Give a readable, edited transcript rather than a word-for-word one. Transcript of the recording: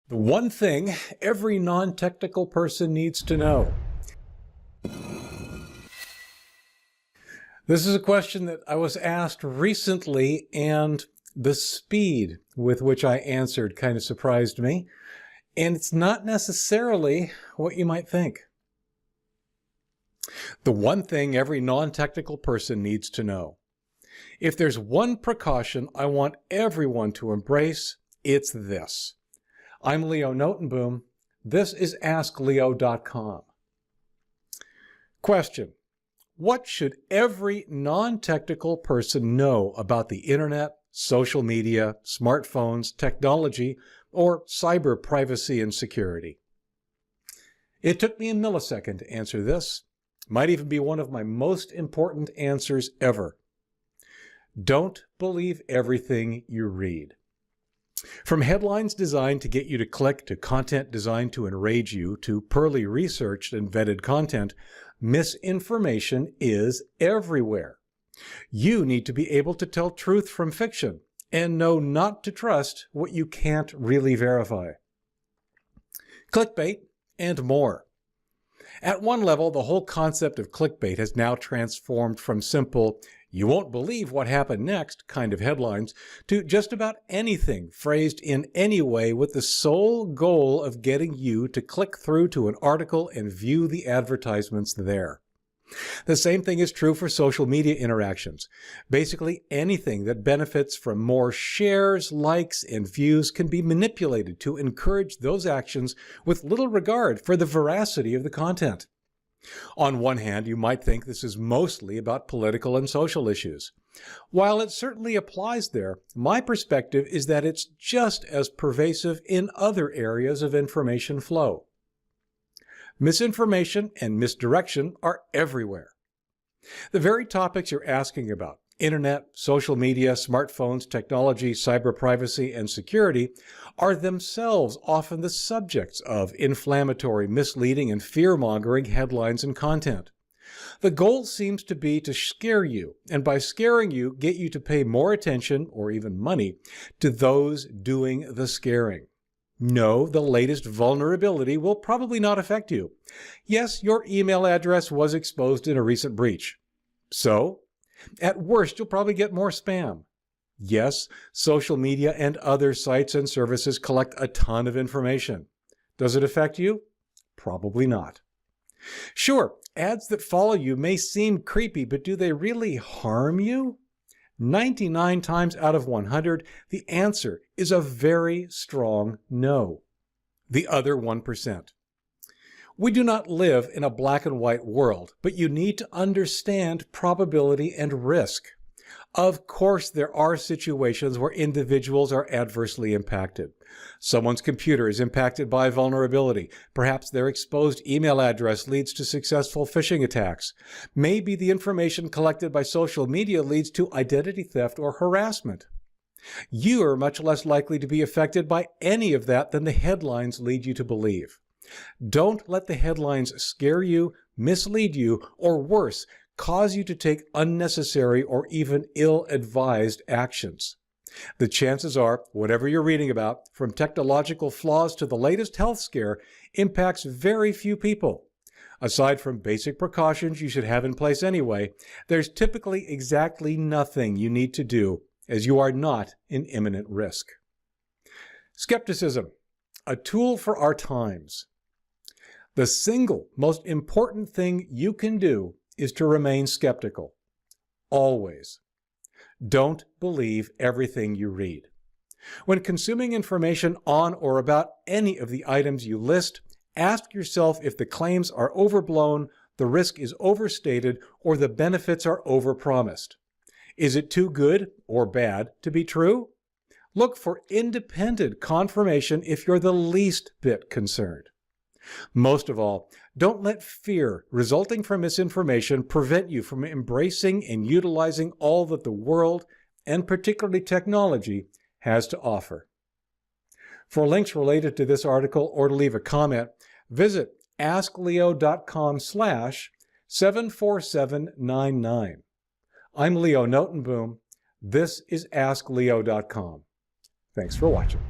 The one thing every non-technical person needs to know. This is a question that I was asked recently, and the speed with which I answered kind of surprised me. And it's not necessarily what you might think. The one thing every non-technical person needs to know. If there's one precaution I want everyone to embrace, it's this. I'm Leo Notenboom. This is AskLeo.com. Question: what should every non-technical person know about the internet, social media, smartphones, technology, or cyber privacy and security? It took me a millisecond to answer this. Might even be one of my most important answers ever. Don't believe everything you read. From headlines designed to get you to click to content designed to enrage you to poorly researched and vetted content, misinformation is everywhere. You need to be able to tell truth from fiction and know not to trust what you can't really verify. Clickbait and more. At one level, the whole concept of clickbait has now transformed from simple, "you won't believe what happened next" kind of headlines to just about anything phrased in any way with the sole goal of getting you to click through to an article and view the advertisements there. The same thing is true for social media interactions. Basically anything that benefits from more shares, likes, and views can be manipulated to encourage those actions with little regard for the veracity of the content. On one hand, you might think this is mostly about political and social issues. While it certainly applies there, my perspective is that it's just as pervasive in other areas of information flow. Misinformation and misdirection are everywhere. The very topics you're asking about, internet, social media, smartphones, technology, cyber privacy, and security, are themselves often the subjects of inflammatory, misleading, and fear-mongering headlines and content. The goal seems to be to scare you, and by scaring you, get you to pay more attention, or even money, to those doing the scaring. No, the latest vulnerability will probably not affect you. Yes, your email address was exposed in a recent breach. So, at worst, you'll probably get more spam. Yes, social media and other sites and services collect a ton of information. Does it affect you? Probably not. Sure, ads that follow you may seem creepy, but do they really harm you? 99 times out of 100, the answer is a very strong no. The other 1%. We do not live in a black and white world, but you need to understand probability and risk. Of course, there are situations where individuals are adversely impacted. Someone's computer is impacted by vulnerability. Perhaps their exposed email address leads to successful phishing attacks. Maybe the information collected by social media leads to identity theft or harassment. You are much less likely to be affected by any of that than the headlines lead you to believe. Don't let the headlines scare you, mislead you, or worse, cause you to take unnecessary or even ill-advised actions. The chances are, whatever you're reading about, from technological flaws to the latest health scare, impacts very few people. Aside from basic precautions you should have in place anyway, there's typically exactly nothing you need to do, as you are not in imminent risk. Skepticism, a tool for our times. The single most important thing you can do is to remain skeptical. Always. Don't believe everything you read. When consuming information on or about any of the items you list, ask yourself if the claims are overblown, the risk is overstated, or the benefits are overpromised. Is it too good or bad to be true? Look for independent confirmation if you're the least bit concerned. Most of all, don't let fear resulting from misinformation prevent you from embracing and utilizing all that the world, and particularly technology, has to offer. For links related to this article or to leave a comment, visit askleo.com/74799. I'm Leo Notenboom. This is AskLeo.com. Thanks for watching.